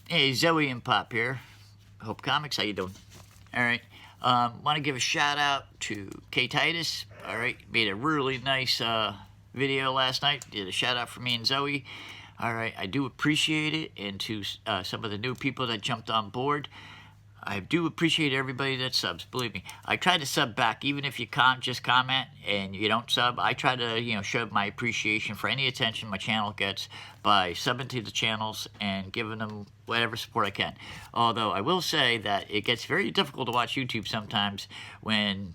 Hey, Zoe and Pop here. Hope Comics, how you doing? All right. Want to give a shout out to K Titus. All right, made a really nice video last night. Did a shout out for me and Zoe. All right, I do appreciate it, and to some of the new people that jumped on board. I do appreciate everybody that subs. Believe me, I try to sub back, even if you can't just comment and you don't sub. I try to, show my appreciation for any attention my channel gets by subbing to the channels and giving them whatever support I can. Although I will say that it gets very difficult to watch YouTube sometimes when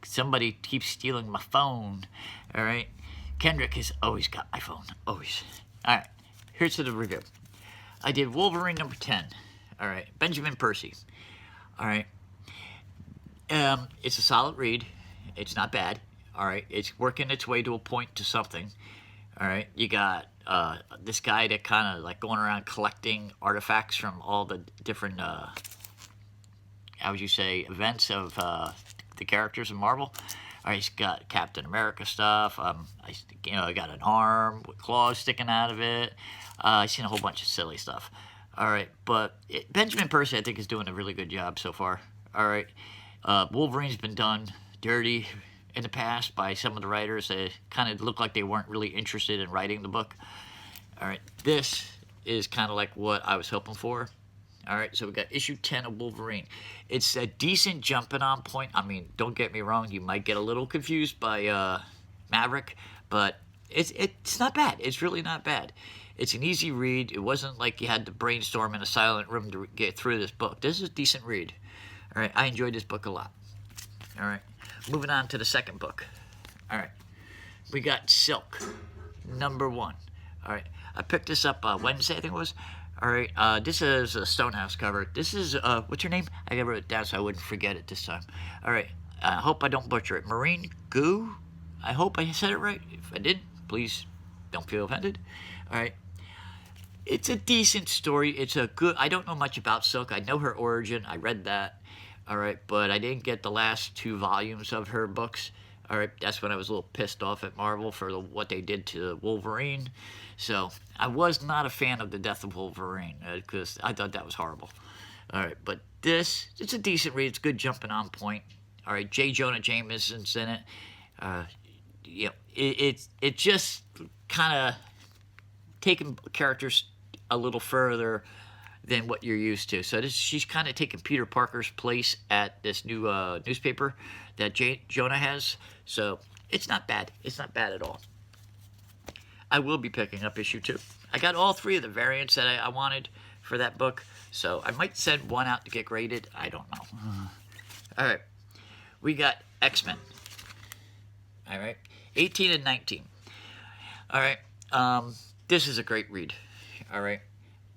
somebody keeps stealing my phone. All right, Kendrick has always got my phone, always. All right, here's to the review. I did Wolverine number 10. All right, Benjamin Percy. All right. It's a solid read. It's not bad. All right. It's working its way to a point to something. All right. You got this guy that kind of like going around collecting artifacts from all the different, how would you say, events of the characters in Marvel. All right. He's got Captain America stuff. I got an arm with claws sticking out of it. I've seen a whole bunch of silly stuff. All right, but Benjamin Percy, I think, is doing a really good job so far. All right, Wolverine's been done dirty in the past by some of the writers. They kind of looked like they weren't really interested in writing the book. All right, this is kind of like what I was hoping for. All right, so we got issue 10 of Wolverine. It's a decent jumping on point. I mean, don't get me wrong, you might get a little confused by Maverick, but it's not bad. It's really not bad. It's an easy read. It wasn't like you had to brainstorm in a silent room to get through this book. This is a decent read. All right, I enjoyed this book a lot. All right, moving on to the second book. All right, we got Silk, number 1. All right, I picked this up Wednesday, I think it was. All right, this is a Stonehouse cover. This is, what's her name? I wrote it down so I wouldn't forget it this time. All right, I hope I don't butcher it. Marine Goo? I hope I said it right. If I did, please don't feel offended. All right. It's a decent story. It's a good... I don't know much about Silk. I know her origin. I read that. All right, but I didn't get the last 2 volumes of her books. All right, that's when I was a little pissed off at Marvel for what they did to Wolverine. So I was not a fan of the death of Wolverine because I thought that was horrible. All right, but this, it's a decent read. It's good jumping on point. All right, J. Jonah Jameson's in it. It's just kind of taking characters a little further than what you're used to. So she's kind of taking Peter Parker's place at this new newspaper that Jonah has. So it's not bad. It's not bad at all. I will be picking up issue 2. I got all 3 of the variants that I wanted for that book. So I might send one out to get graded. I don't know. All right. We got Xmen. All right. 18 and 19. All right. This is a great read. All right.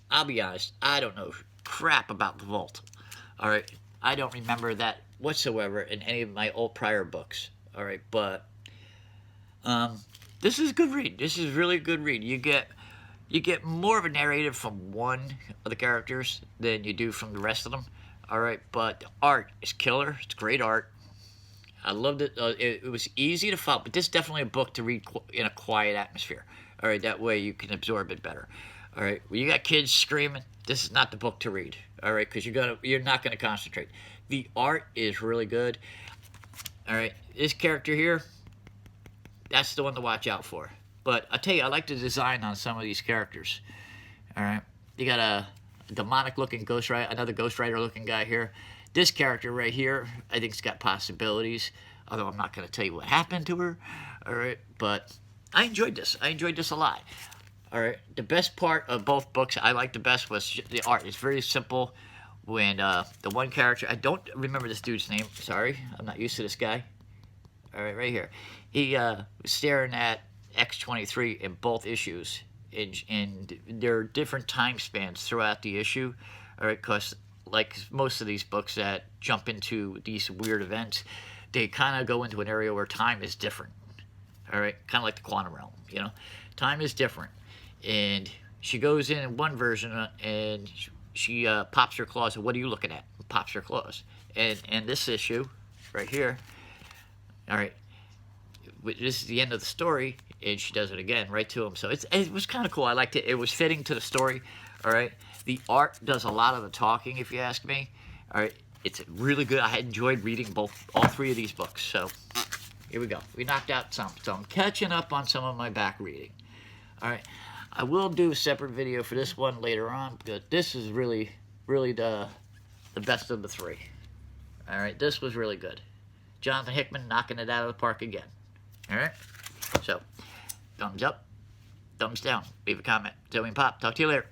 I'll be honest. I don't know crap about the Vault. All right. I don't remember that whatsoever in any of my old prior books. All right. But this is a good read. This is really a good read. You get more of a narrative from one of the characters than you do from the rest of them. All right. But the art is killer. It's great art. I loved it. It was easy to follow. But this is definitely a book to read in a quiet atmosphere. All right, that way you can absorb it better. All right, when you got kids screaming, this is not the book to read. All right, because you're not gonna concentrate. The art is really good. All right, this character here, that's the one to watch out for. But I tell you, I like the design on some of these characters. All right, you got a demonic-looking Ghost Rider, another Ghost Rider-looking guy here. This character right here, I think, has got possibilities. Although I'm not gonna tell you what happened to her. All right, but I enjoyed this. I enjoyed this a lot. All right. The best part of both books I liked the best was the art. It's very simple. When the one character, I don't remember this dude's name. Sorry, I'm not used to this guy. All right, right here. He was staring at X-23 in both issues. And there are different time spans throughout the issue. All right, because like most of these books that jump into these weird events, they kind of go into an area where time is different. All right, kind of like the quantum realm, time is different, and she goes in one version and she pops her claws. And what are you looking at? Pops her claws, and this issue, right here. All right, this is the end of the story, and she does it again right to him. So it was kind of cool. I liked it. It was fitting to the story. All right, The art does a lot of the talking, if you ask me. All right, it's really good. I enjoyed reading all three of these books. So here we go. We knocked out some. So I'm catching up on some of my back reading. All right, I will do a separate video for this one later on, because this is really, really the best of the three. All right, this was really good. Jonathan Hickman knocking it out of the park again. All right, so thumbs up, thumbs down, leave a comment. Zoe and Pop, talk to you later.